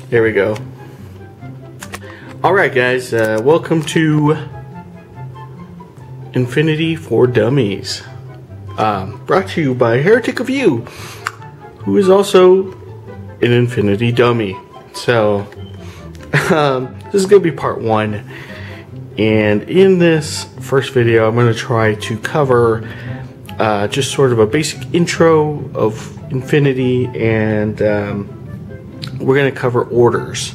There we go. Alright guys, welcome to Infinity for Dummies. Brought to you by Heretic of You, who is also an Infinity Dummy. So, this is going to be part 1. And in this first video, I'm going to try to cover just sort of a basic intro of Infinity, and we're going to cover orders.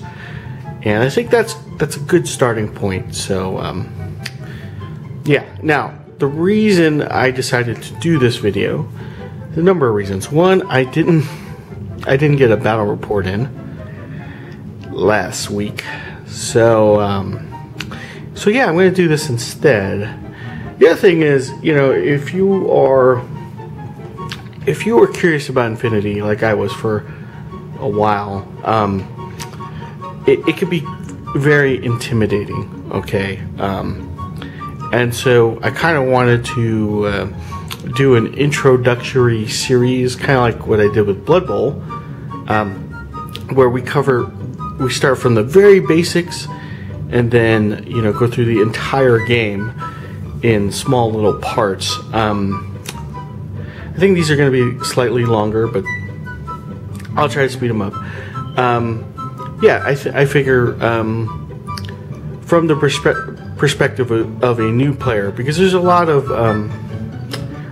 And I think that's a good starting point. So, yeah. Now, the reason I decided to do this video, a number of reasons. One, I didn't get a battle report in last week, so yeah, I'm going to do this instead. The other thing is, you know, if you were curious about Infinity, like I was for a while, it could be very intimidating, okay? And so I kind of wanted to do an introductory series, kind of like what I did with Blood Bowl, where we start from the very basics and then, you know, go through the entire game in small little parts. I think these are going to be slightly longer, but I'll try to speed them up. Yeah, I figure from the perspective of a new player, because there's a lot of I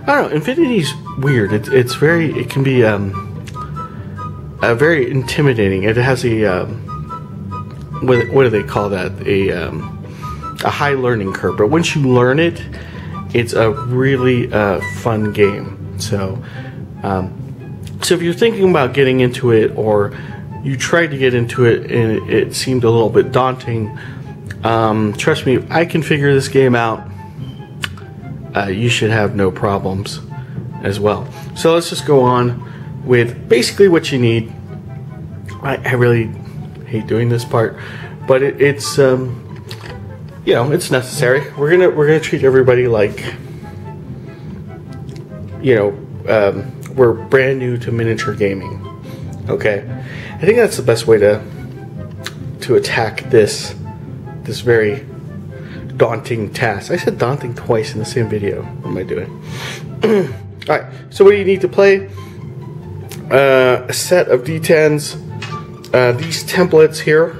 don't know, Infinity's weird. It can be very intimidating. It has a what do they call that? A high learning curve. But once you learn it, it's a really fun game. So, so if you're thinking about getting into it, or you tried to get into it and it seemed a little bit daunting, trust me, I can figure this game out. You should have no problems as well. So let's just go on with basically what you need. I really hate doing this part, but it's you know, it's necessary. We're gonna treat everybody like, you know, we're brand new to miniature gaming. Okay, I think that's the best way to attack this very daunting task. I said daunting twice in the same video. What am I doing? Alright, so what do you need to play? A set of D10s, these templates here,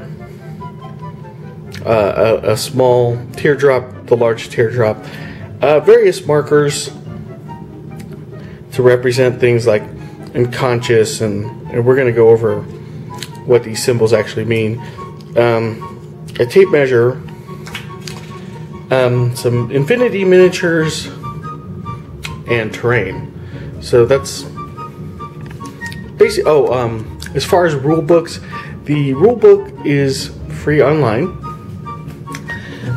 a small teardrop, the large teardrop, various markers to represent things like unconscious, and we're going to go over what these symbols actually mean. A tape measure, some Infinity miniatures, and terrain. So that's basically. Oh, as far as rule books, the rule book is free online.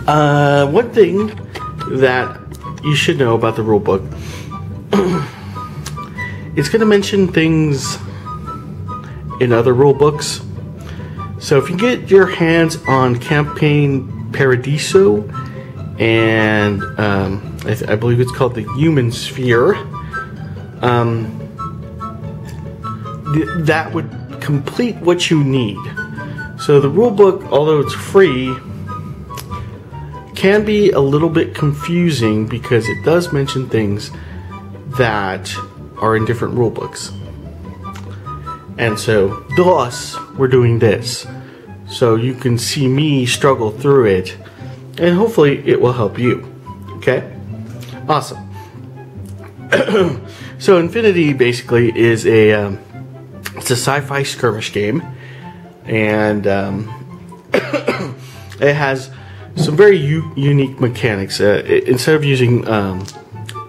One thing that you should know about the rule book, it's going to mention things in other rule books. So if you get your hands on Campaign Paradiso, and I believe it's called the Human Sphere, that would complete what you need. So the rulebook, although it's free, can be a little bit confusing because it does mention things that are in different rulebooks. And so, thus, we're doing this. So you can see me struggle through it, and hopefully it will help you. Okay? Awesome. So Infinity basically is it's a sci-fi skirmish game, and it has some very unique mechanics. Instead of using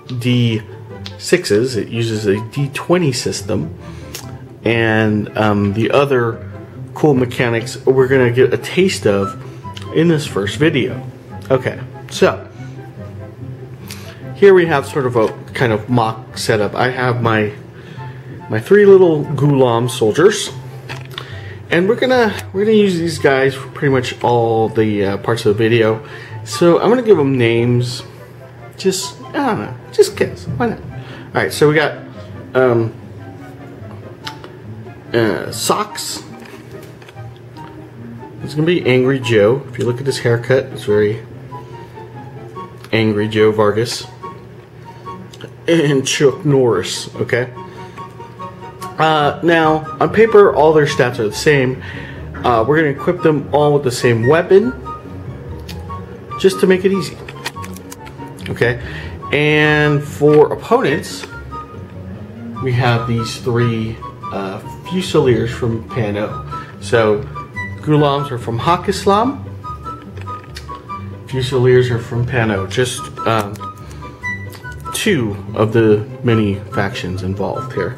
D6s, it uses a D20 system, and the other cool mechanics we're going to get a taste of in this first video. Okay, so here we have sort of a kind of mock setup. I have my three little Ghulam soldiers, and we're gonna use these guys for pretty much all the parts of the video, So I'm gonna give them names. Just, I don't know, just kids. Why not? All right, so we got Socks. It's gonna be Angry Joe. If you look at his haircut, it's very Angry Joe Vargas. And Chuck Norris, okay? Now, on paper, all their stats are the same. We're going to equip them all with the same weapon, just to make it easy. Okay? And for opponents, we have these three Fusiliers from Pano. So, Gulams are from Haq Islam. Fusiliers are from Pano. Just two of the many factions involved here.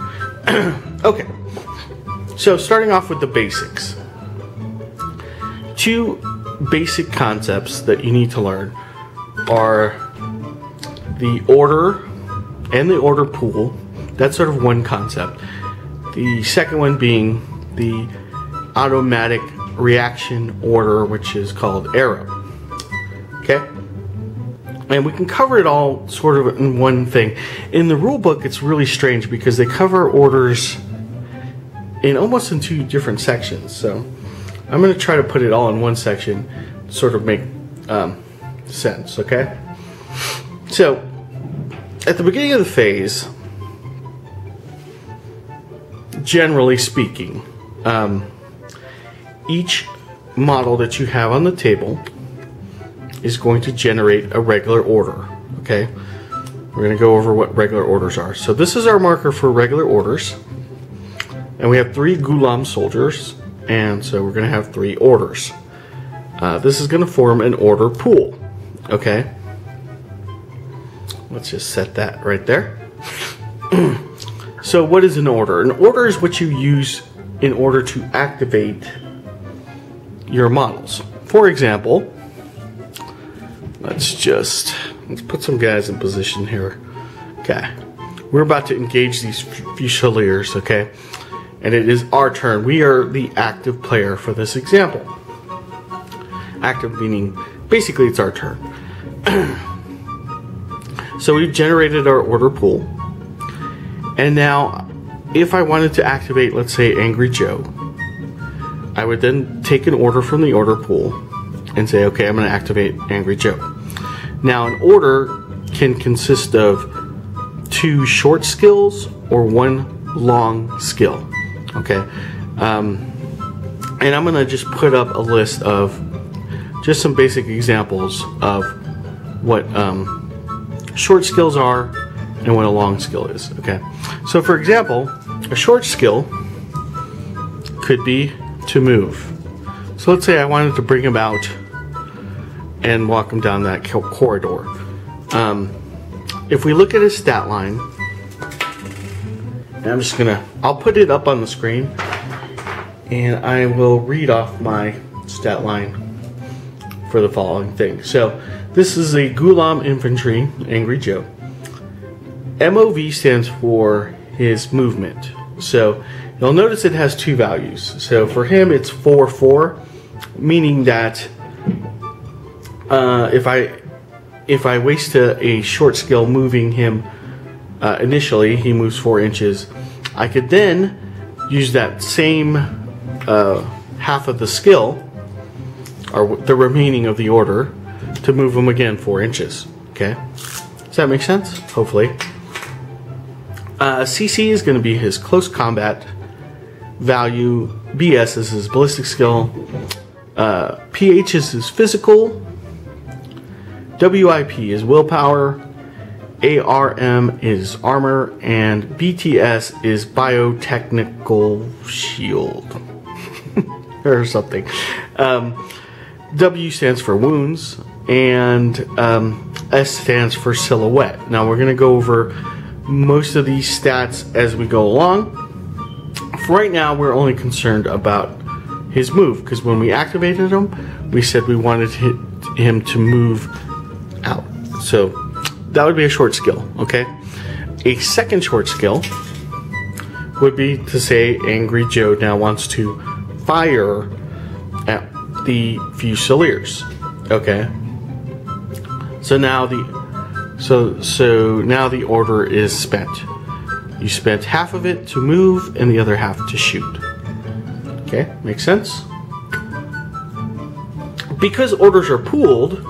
Okay, so starting off with the basics. Two basic concepts that you need to learn are the order and the order pool. That's sort of one concept. The second one being the automatic reaction order, which is called arrow. Okay? And we can cover it all sort of in one thing. In the rule book, it's really strange because they cover orders in almost in two different sections. So I'm going to try to put it all in one section to sort of make sense, okay? So at the beginning of the phase, generally speaking, each model that you have on the table is going to generate a regular order, okay? We're going to go over what regular orders are. So this is our marker for regular orders. And we have 3 Gulam soldiers, and so we're going to have 3 orders. This is going to form an order pool, okay? Let's just set that right there. So what is an order? An order is what you use in order to activate your models. For example, let's put some guys in position here. Okay, we're about to engage these Fusiliers, okay? And it is our turn. We are the active player for this example. Active meaning, basically it's our turn. So we've generated our order pool. And now, if I wanted to activate, let's say, Angry Joe, I would then take an order from the order pool and say, okay, I'm going to activate Angry Joe. Now, an order can consist of 2 short skills or 1 long skill. Okay, and I'm going to just put up a list of just some basic examples of what short skills are and what a long skill is. Okay, so for example, a short skill could be to move. So let's say I wanted to bring him out and walk him down that corridor. If we look at his stat line, and I'll put it up on the screen and I will read off my stat line for the following thing. So this is a Gulam Infantry, Angry Joe. MOV stands for his movement. So you'll notice it has 2 values. So for him it's 4-4, meaning that if I waste a short skill moving him initially, he moves 4 inches. I could then use that same half of the skill, or the remaining of the order, to move him again 4 inches. Okay, does that make sense? Hopefully. CC is going to be his close combat value. BS is his ballistic skill. PH is his physical. WIP is willpower. ARM is armor, and BTS is biotechnical shield or something. W stands for wounds, and S stands for silhouette. Now we're going to go over most of these stats as we go along. For right now, we're only concerned about his move, because when we activated him, we said we wanted him to move out. So that would be a short skill, okay? A second short skill would be to say Angry Joe now wants to fire at the Fusiliers, okay? So now the order is spent. You spent half of it to move and the other half to shoot. Okay, makes sense? Because orders are pooled,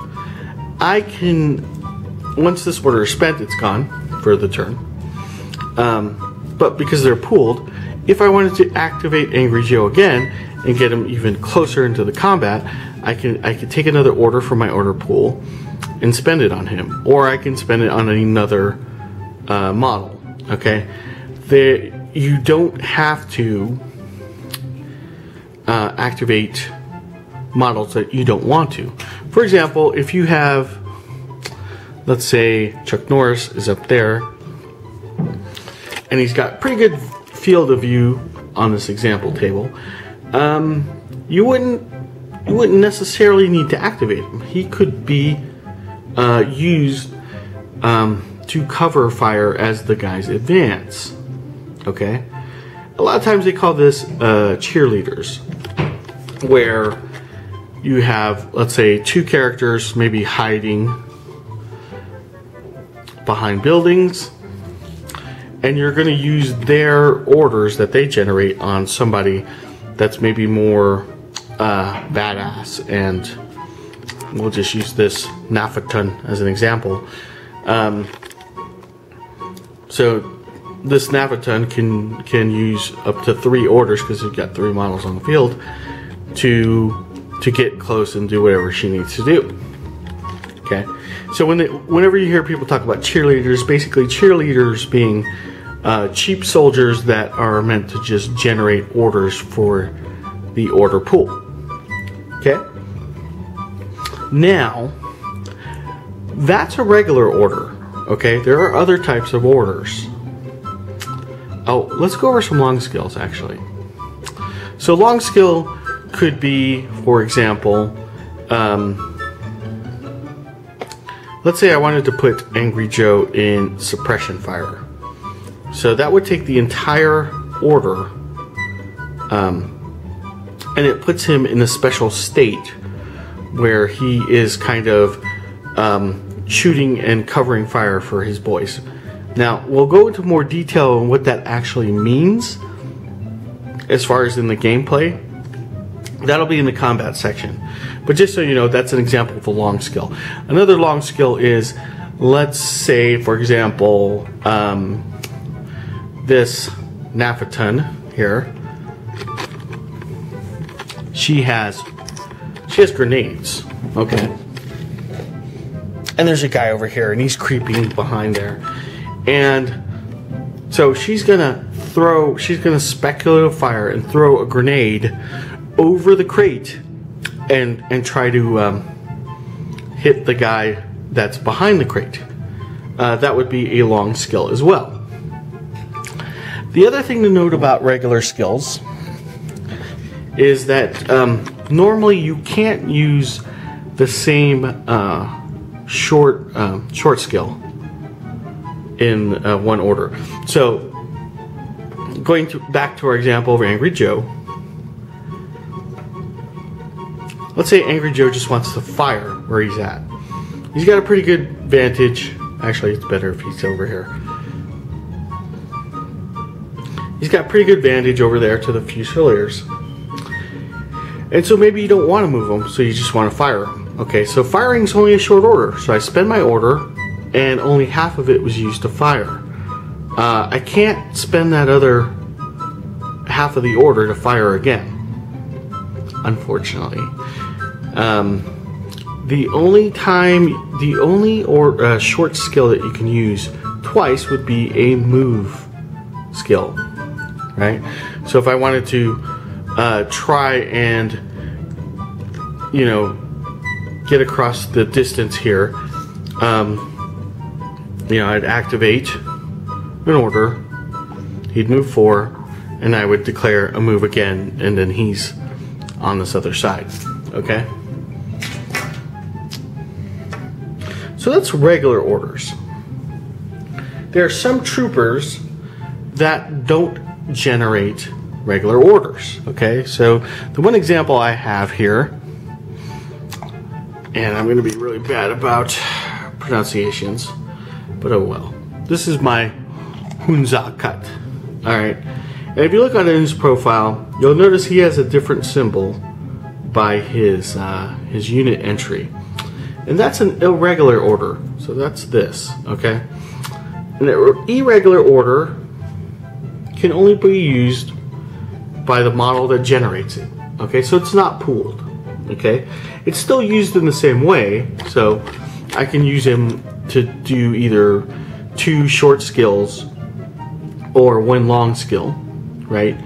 I can, once this order is spent, it's gone for the turn. But because they're pooled, if I wanted to activate Angry Joe again and get him even closer into the combat, I could take another order from my order pool and spend it on him, or I can spend it on another model. Okay, you don't have to activate models that you don't want to. For example, if you have, let's say Chuck Norris is up there, and he's got pretty good field of view on this example table, you wouldn't necessarily need to activate him. He could be used to cover fire as the guys advance. Okay, a lot of times they call this cheerleaders, where you have, let's say, two characters maybe hiding behind buildings, and you're going to use their orders that they generate on somebody that's maybe more badass. And we'll just use this Naphaton as an example. So this Naphaton can use up to 3 orders, because you've got 3 models on the field, to get close and do whatever she needs to do. Okay, so whenever you hear people talk about cheerleaders, basically cheerleaders being cheap soldiers that are meant to just generate orders for the order pool. Okay, now that's a regular order. Okay, there are other types of orders. Oh, let's go over some long skills actually. So long skill could be, for example, let's say I wanted to put Angry Joe in suppression fire. So that would take the entire order, and it puts him in a special state where he is kind of shooting and covering fire for his boys. Now, we'll go into more detail on what that actually means as far as in the gameplay. That'll be in the combat section. But just so you know, that's an example of a long skill. Another long skill is, let's say, for example, this Naphaton here. She has grenades. Okay. And there's a guy over here, and he's creeping behind there. And so she's gonna speculative fire and throw a grenade over the crate and try to hit the guy that's behind the crate. That would be a long skill as well. The other thing to note about regular skills is that normally you can't use the same short skill in one order. So going back to our example of Angry Joe, let's say Angry Joe just wants to fire where he's at. He's got a pretty good vantage. Actually, it's better if he's over here. He's got pretty good vantage over there to the Fusiliers. And so maybe you don't want to move him, so you just want to fire him. Okay, so firing is only a short order. So I spend my order, and only half of it was used to fire. I can't spend that other half of the order to fire again, unfortunately. The only short skill that you can use twice would be a move skill, right? So if I wanted to try and, you know, get across the distance here, you know, I'd activate an order, he'd move 4, and I would declare a move again, and then he's on this other side. Okay? So that's regular orders. There are some troopers that don't generate regular orders. Okay? So the one example I have here, and I'm going to be really bad about pronunciations, but oh well. This is my Hunzakat. Alright, and if you look on his profile, you'll notice he has a different symbol by his unit entry. And that's an irregular order, so that's this, okay? An irregular order can only be used by the model that generates it, okay? So it's not pooled, okay? It's still used in the same way, so I can use him to do either 2 short skills or 1 long skill, right?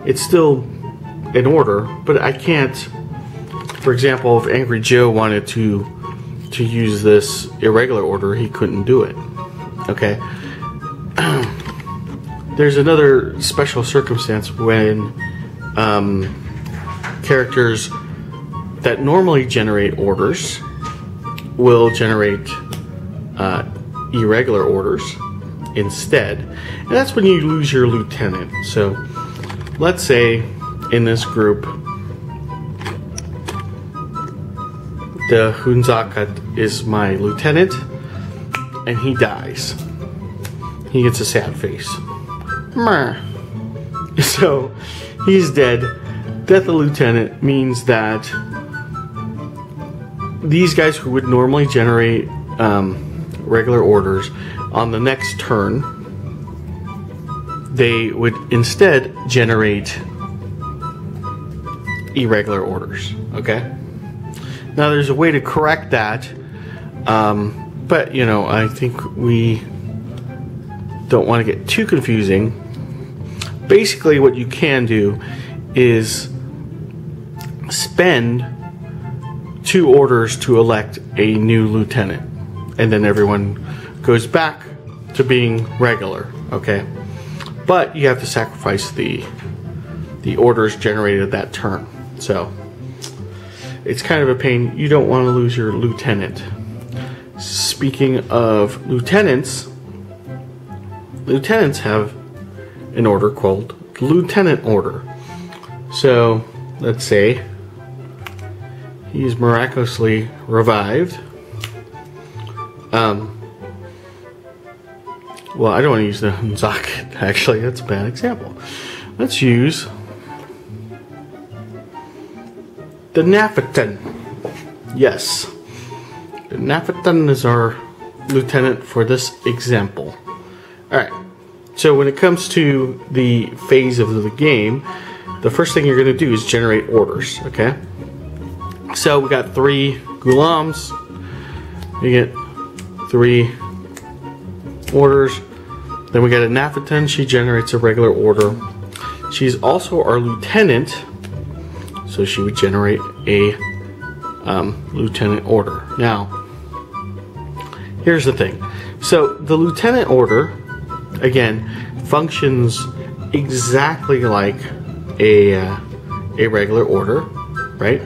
It's still an order, but I can't, for example, if Angry Joe wanted to use this irregular order, he couldn't do it, okay? There's another special circumstance when characters that normally generate orders will generate irregular orders instead, and that's when you lose your lieutenant. So let's say in this group the Hunzakat is my lieutenant and he dies. He gets a sad face. So he's dead. Death of lieutenant means that these guys who would normally generate regular orders on the next turn, they would instead generate irregular orders, okay? Now there's a way to correct that, but you know, I think we don't want to get too confusing. Basically what you can do is spend 2 orders to elect a new lieutenant, and then everyone goes back to being regular, okay? But you have to sacrifice the orders generated that turn. So it's kind of a pain. You don't want to lose your lieutenant. Speaking of lieutenants, lieutenants have an order called the Lieutenant Order. So let's say he's miraculously revived. Well, I don't want to use the Hunzakat, actually. That's a bad example. Let's use the Naphaton. Yes. The Naphaton is our lieutenant for this example. Alright. So when it comes to the phase of the game, the first thing you're going to do is generate orders, okay? So we got 3 Ghulams. We get 3 orders. Then we got a Naphaton. She generates a regular order. She's also our lieutenant, so she would generate a lieutenant order. Now, here's the thing. So the lieutenant order, again, functions exactly like a regular order, right?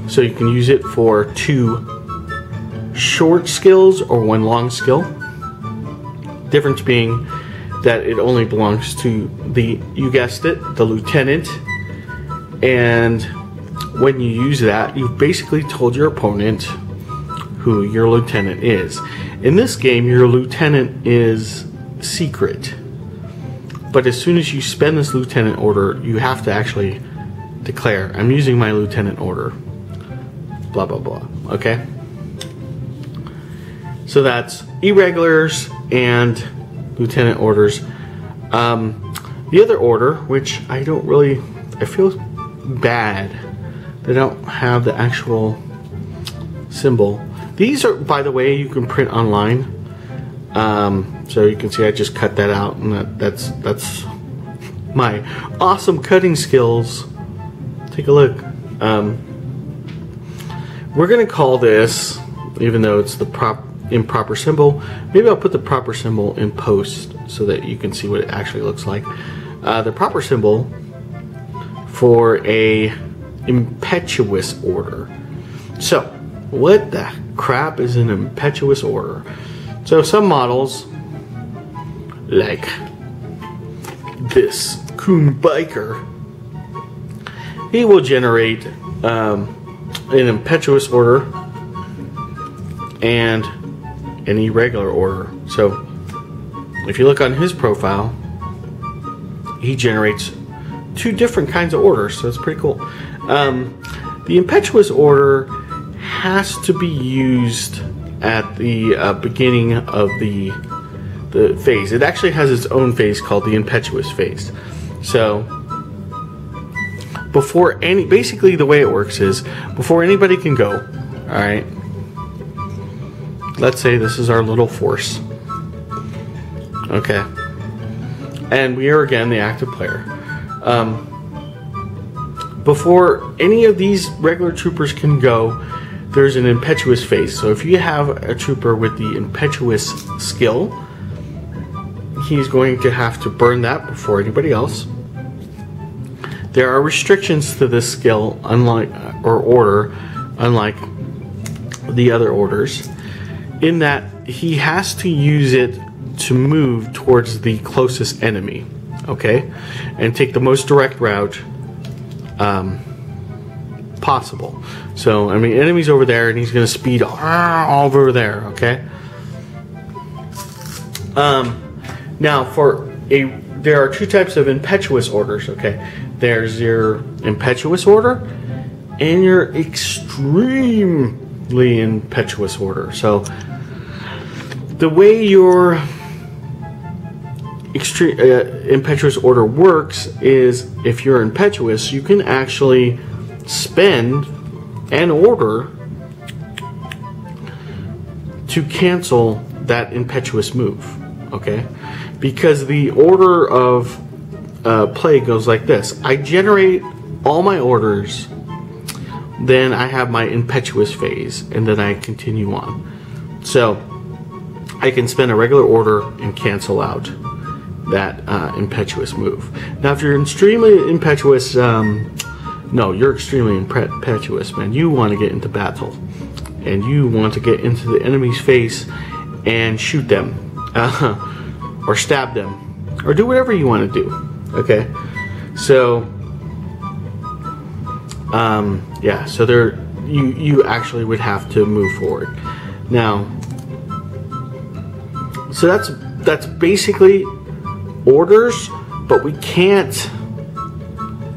So you can use it for 2 short skills or 1 long skill. Difference being that it only belongs to the, you guessed it, the lieutenant. And when you use that, you've basically told your opponent who your lieutenant is. In this game, your lieutenant is secret. But as soon as you spend this lieutenant order, you have to actually declare, I'm using my lieutenant order. Blah, blah, blah. Okay? So that's irregulars and lieutenant orders. The other order, which I feel bad they don't have the actual symbol. These are, by the way, you can print online. So you can see I just cut that out, and that's my awesome cutting skills. Take a look. We're gonna call this, even though it's the improper symbol, maybe I'll put the proper symbol in post so that you can see what it actually looks like. The proper symbol for a impetuous order. So what the crap is an impetuous order? So some models, like this Coon Biker, he will generate an impetuous order, and an Irregular Order. So if you look on his profile, he generates 2 different kinds of orders, so it's pretty cool. The Impetuous Order has to be used at the beginning of the phase. It actually has its own phase called the Impetuous phase. So basically the way it works is, before anybody can go, alright, let's say this is our little force. Okay. And we are again the active player. Before any of these regular troopers can go, there's an impetuous phase. So if you have a trooper with the impetuous skill, he's going to have to burn that before anybody else. There are restrictions to this skill, unlike the other orders, in that he has to use it to move towards the closest enemy, okay, and take the most direct route possible. So, I mean, enemy's over there, and he's going to speed all over there, okay? Now, there are 2 types of impetuous orders, okay? There's your impetuous order and your extremely impetuous order. So, the way your impetuous order works is, if you're impetuous, you can actually spend an order to cancel that impetuous move, okay? Because the order of play goes like this: I generate all my orders, then I have my impetuous phase, and then I continue on. So I can spend a regular order and cancel out that impetuous move. Now, if you're extremely impetuous, no, you're extremely impetuous, man. You want to get into battle, and you want to get into the enemy's face and shoot them, or stab them, or do whatever you want to do. Okay, so yeah, so you actually would have to move forward. Now, so that's basically orders, but we can't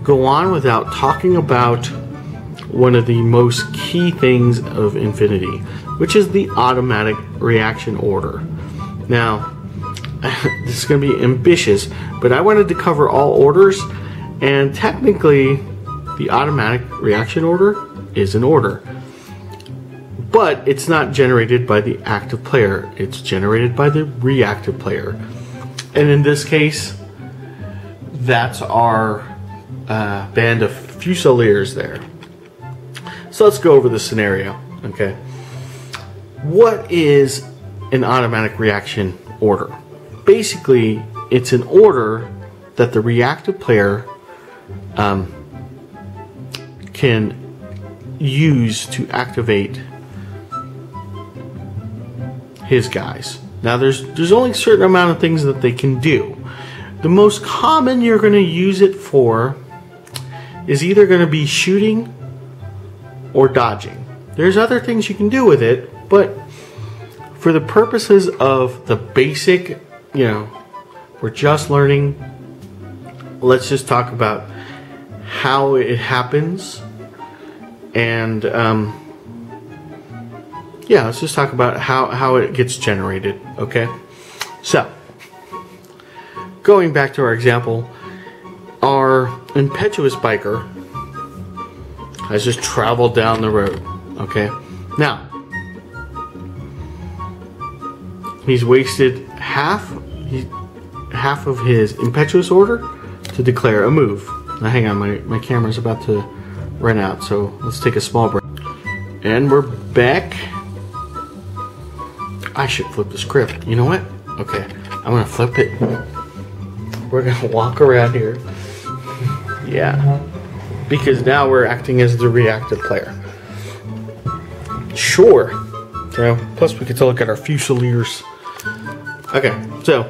go on without talking about one of the most key things of Infinity, which is the automatic reaction order. Now, this is going to be ambitious, but I wanted to cover all orders, and technically the automatic reaction order is an order, but it's not generated by the active player, it's generated by the reactive player. And in this case, that's our band of Fusiliers there. So let's go over the scenario, okay? What is an automatic reaction order? Basically, it's an order that the reactive player can use to activate his guys. Now, there's only a certain amount of things that they can do. The most common you're going to use it for is either going to be shooting or dodging. There's other things you can do with it, but for the purposes of the basic, we're just learning, let's just talk about how it happens, and yeah, let's just talk about how it gets generated, okay? So, going back to our example, our impetuous biker has just traveled down the road, okay? Now, he's wasted half of his impetuous order to declare a move. Now hang on, my camera's about to run out, so let's take a small break. And we're back. I should flip the script. You know what? Okay, I'm gonna flip it. We're gonna walk around here. Yeah. Because now we're acting as the reactive player. Sure. So, plus we get to look at our Fusiliers. Okay, so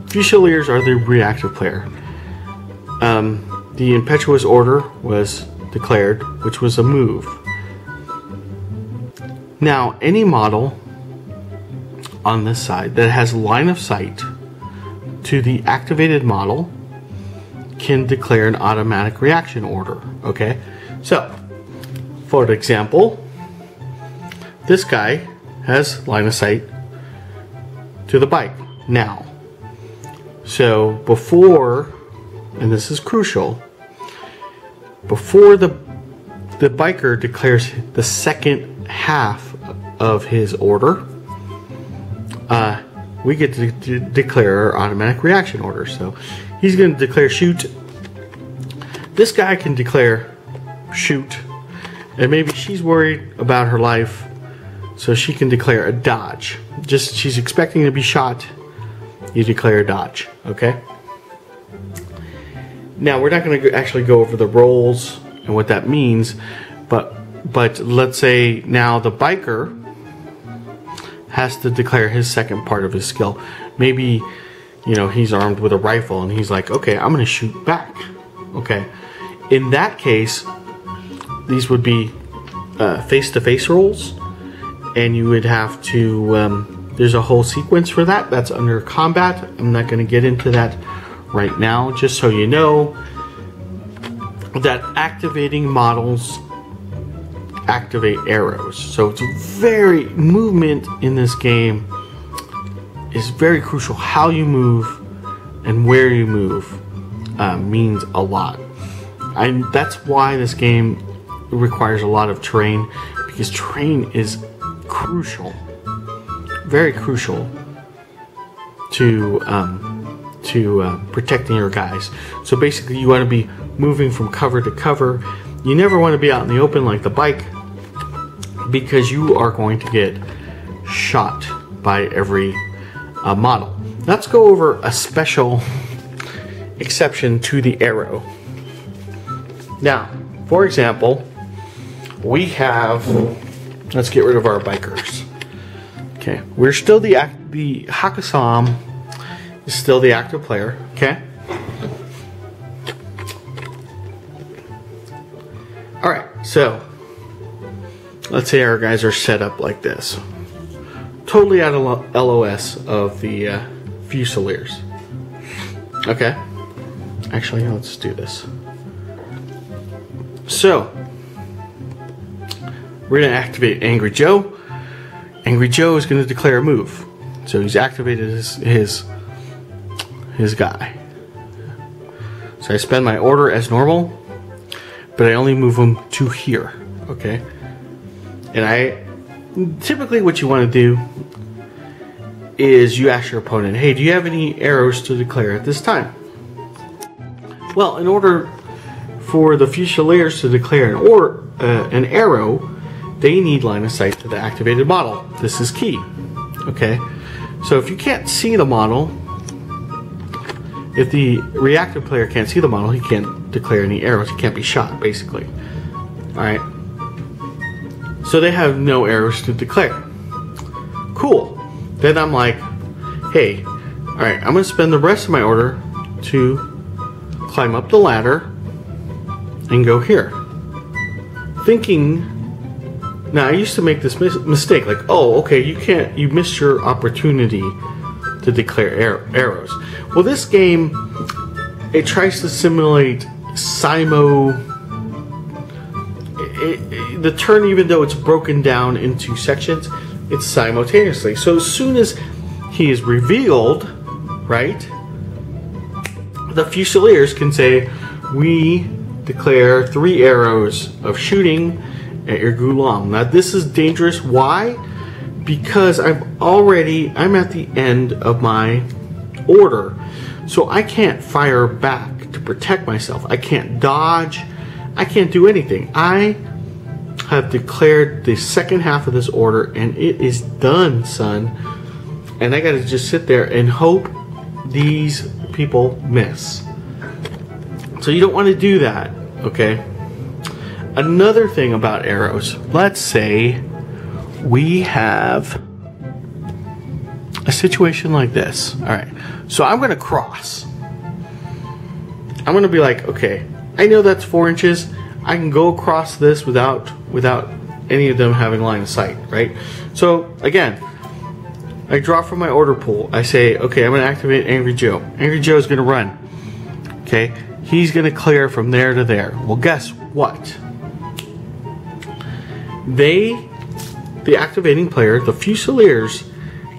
Fusiliers are the reactive player. The Impetuous Order was declared, which was a move. Now, any model on this side that has line of sight to the activated model can declare an automatic reaction order. Okay, so for example, this guy has line of sight to the bike now. So before, and this is crucial, before the biker declares the second half of his order, we get to declare our automatic reaction order. So he's going to declare shoot. This guy can declare shoot, and maybe she's worried about her life, so she can declare a dodge. Just, she's expecting to be shot, you declare a dodge. Okay, now we're not going to actually go over the roles and what that means, but let's say now the biker has to declare his second part of his skill. Maybe, you know, he's armed with a rifle and he's like, okay, I'm gonna shoot back. Okay, in that case, these would be face-to-face rolls, and you would have to, there's a whole sequence for that. That's under combat. I'm not gonna get into that right now, just so you know that activating models activate arrows. So it's very, movement in this game is very crucial. How you move and where you move means a lot. And that's why this game requires a lot of terrain, because terrain is crucial, very crucial to protecting your guys. So basically you want to be moving from cover to cover. You never want to be out in the open like the bike, because you are going to get shot by every model. Let's go over a special exception to the arrow. Now, for example, we have, let's get rid of our bikers. Okay, we're still the Hakasam is still the active player. Okay. All right, so let's say our guys are set up like this, totally out of LOS of the Fusiliers. Okay, actually, let's do this. So we're going to activate Angry Joe. Angry Joe is going to declare a move, so he's activated his guy. So I spend my order as normal, but I only move him to here. Okay, and I typically what you want to do is you ask your opponent, hey, do you have any arrows to declare at this time? Well, in order for the Fusiliers to declare an arrow, they need line of sight to the activated model. This is key. Okay, so if you can't see the model, if the reactive player can't see the model, he can't declare any arrows. He can't be shot, basically. Alright, so they have no arrows to declare. Cool. Then I'm like, hey, alright, I'm going to spend the rest of my order to climb up the ladder and go here. Thinking, now I used to make this mistake, like, oh, okay, you missed your opportunity to declare arrows. Well, this game, it tries to simulate the turn, even though it's broken down into sections, it's simultaneously. So as soon as he is revealed, right, the Fusiliers can say, we declare 3 arrows of shooting at your gulam. Now this is dangerous. Why? Because I'm at the end of my order. So I can't fire back to protect myself. I can't dodge. I can't do anything. I have declared the second half of this order, and it is done, son. And I gotta just sit there and hope these people miss. So you don't want to do that, okay? Another thing about arrows, let's say we have a situation like this. Alright, so I'm gonna cross. I'm gonna be like, okay, I know that's 4 inches. I can go across this without any of them having line of sight, right? So again, I draw from my order pool. I say, okay, I'm going to activate Angry Joe. Angry Joe's going to run. Okay, he's going to clear from there to there. Well, guess what? The activating player, the Fusiliers,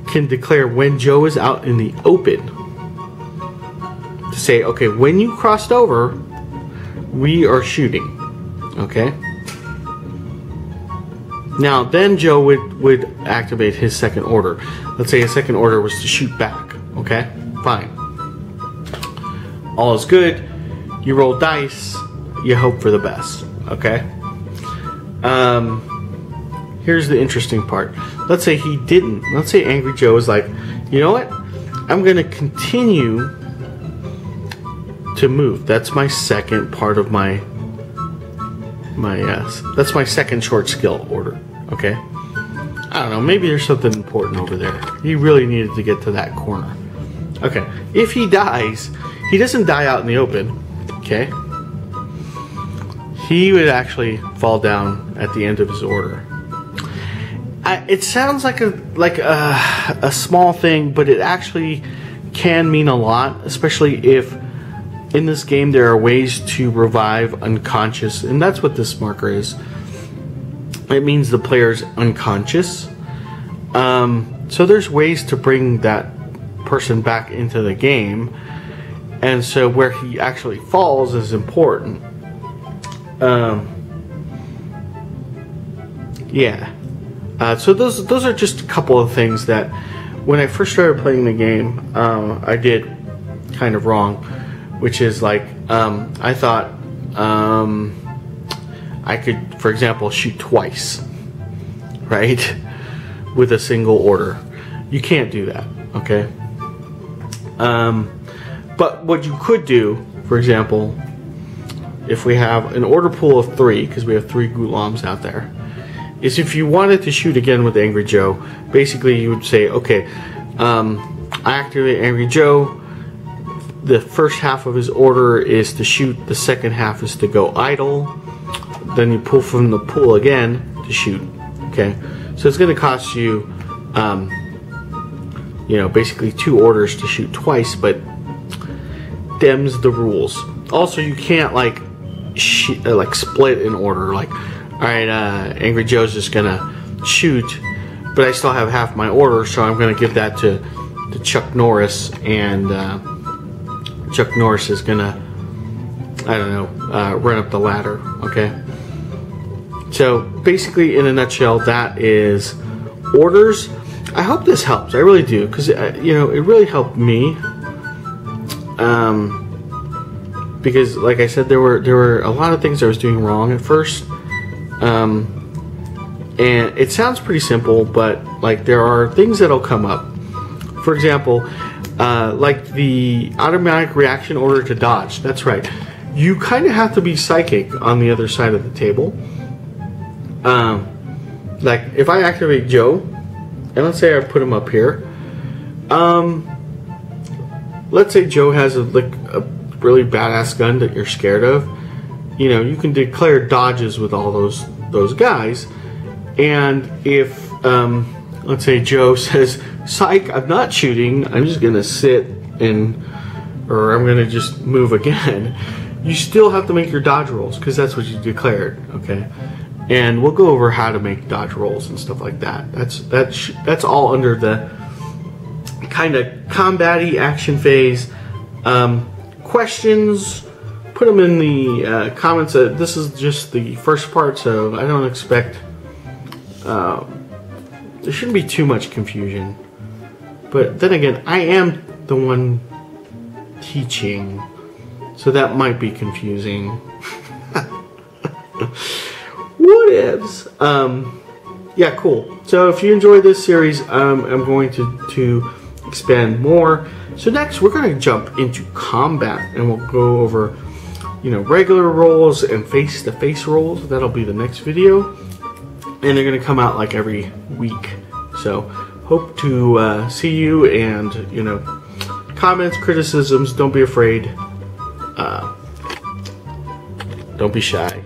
can declare when Joe is out in the open. To say, okay, when you crossed over, we are shooting. Okay? Now, then Joe would activate his second order. Let's say his second order was to shoot back. Okay? Fine. All is good. You roll dice. You hope for the best. Okay? Here's the interesting part. Let's say he didn't. Let's say Angry Joe was like, you know what? I'm going to continue to move. That's my second part of my that's my second short skill order. Okay? I don't know. Maybe there's something important over there. He really needed to get to that corner. Okay. If he dies, he doesn't die out in the open. Okay? He would actually fall down at the end of his order. It sounds like a small thing, but it actually can mean a lot, especially if in this game there are ways to revive unconscious, and that's what this marker is. It means the player's unconscious. So there's ways to bring that person back into the game, and so where he actually falls is important. Yeah. So those are just a couple of things that when I first started playing the game, I did kind of wrong, which is like I thought I could, for example, shoot twice, right, with a single order. You can't do that, okay? But what you could do, for example, if we have an order pool of 3, because we have 3 Gulams out there, is if you wanted to shoot again with Angry Joe, basically you would say, okay, I activate Angry Joe. The first half of his order is to shoot. The second half is to go idle. Then you pull from the pool again to shoot. Okay, so it's going to cost you, you know, basically 2 orders to shoot twice, but them's the rules. Also, you can't like split an order. Like, all right, Angry Joe's just gonna shoot, but I still have half my order, so I'm gonna give that to Chuck Norris, and Chuck Norris is gonna, I don't know, run up the ladder. Okay. So basically, in a nutshell, that is orders. I hope this helps. I really do, because you know, it really helped me. Because, like I said, there were a lot of things I was doing wrong at first. And it sounds pretty simple, but like there are things that'll come up. For example, like the automatic reaction order to dodge. That's right. You kind of have to be psychic on the other side of the table. Like if I activate Joe, and let's say I put him up here. Let's say Joe has a really badass gun that you're scared of. You know, you can declare dodges with all those guys, and if let's say Joe says, "Psych, I'm not shooting. I'm just gonna sit or I'm gonna just move again." You still have to make your dodge rolls because that's what you declared. Okay, and we'll go over how to make dodge rolls and stuff like that. That's all under the kind of combat-y action phase. Questions, put them in the comments. This is just the first part, so I don't expect there shouldn't be too much confusion. But then again, I am the one teaching, so that might be confusing. What ifs? Yeah, cool. So if you enjoyed this series, I'm going to expand more. So next we're going to jump into combat, and we'll go over, you know, regular rolls and face-to-face rolls. That'll be the next video, and they're going to come out like every week. So hope to see you, and you know, comments, criticisms, don't be afraid, don't be shy,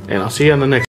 and I'll see you on the next